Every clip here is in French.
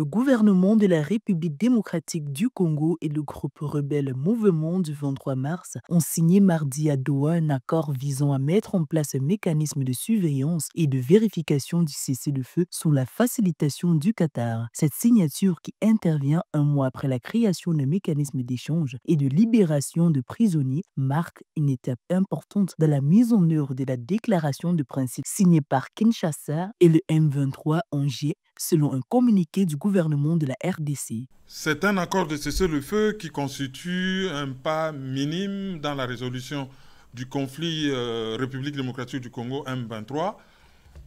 Le gouvernement de la République démocratique du Congo et le groupe rebelle Mouvement du 23 mars ont signé mardi à Doha un accord visant à mettre en place un mécanisme de surveillance et de vérification du cessez-le-feu sous la facilitation du Qatar. Cette signature, qui intervient un mois après la création d'un mécanisme d'échange et de libération de prisonniers, marque une étape importante dans la mise en œuvre de la déclaration de principe signée par Kinshasa et le M23 Angers, selon un communiqué du gouvernement de la RDC. C'est un accord de cessez-le-feu qui constitue un pas minime dans la résolution du conflit République démocratique du Congo M23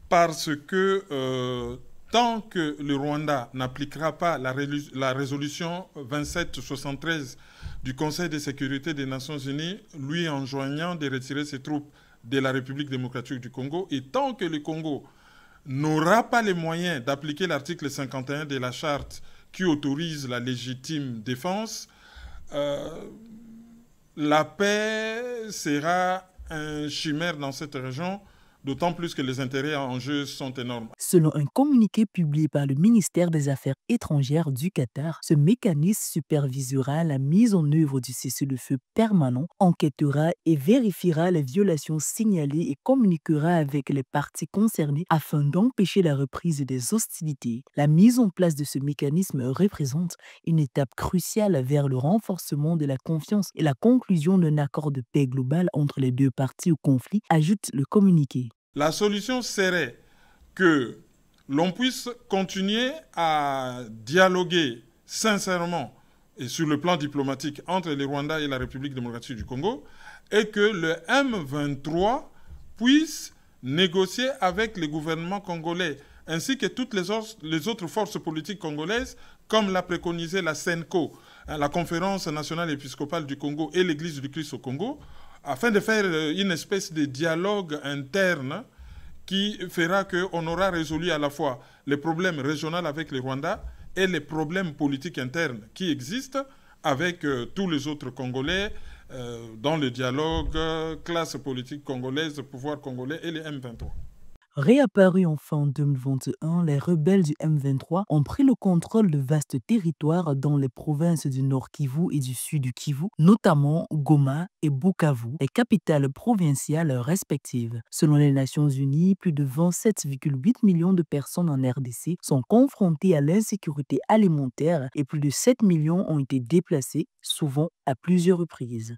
parce que tant que le Rwanda n'appliquera pas la résolution 2773 du Conseil de sécurité des Nations Unies, lui enjoignant de retirer ses troupes de la République démocratique du Congo, et tant que le Congo n'aura pas les moyens d'appliquer l'article 51 de la charte qui autorise la légitime défense, la paix sera un chimère dans cette région, d'autant plus que les intérêts en jeu sont énormes. Selon un communiqué publié par le ministère des Affaires étrangères du Qatar, ce mécanisme supervisera la mise en œuvre du cessez-le-feu permanent, enquêtera et vérifiera les violations signalées et communiquera avec les parties concernées afin d'empêcher la reprise des hostilités. La mise en place de ce mécanisme représente une étape cruciale vers le renforcement de la confiance et la conclusion d'un accord de paix global entre les deux parties au conflit, ajoute le communiqué. La solution serait que l'on puisse continuer à dialoguer sincèrement et sur le plan diplomatique entre le Rwanda et la République démocratique du Congo, et que le M23 puisse négocier avec le gouvernement congolais ainsi que toutes les autres forces politiques congolaises, comme l'a préconisé la CENCO, la Conférence nationale épiscopale du Congo, et l'Église du Christ au Congo, afin de faire une espèce de dialogue interne qui fera qu'on aura résolu à la fois les problèmes régionaux avec le Rwanda et les problèmes politiques internes qui existent avec tous les autres Congolais dans le dialogue classe politique congolaise, pouvoir congolais et les M23. Réapparus en fin 2021, les rebelles du M23 ont pris le contrôle de vastes territoires dans les provinces du Nord Kivu et du Sud Kivu, notamment Goma et Bukavu, les capitales provinciales respectives. Selon les Nations Unies, plus de 27,8 millions de personnes en RDC sont confrontées à l'insécurité alimentaire et plus de 7 millions ont été déplacés, souvent à plusieurs reprises.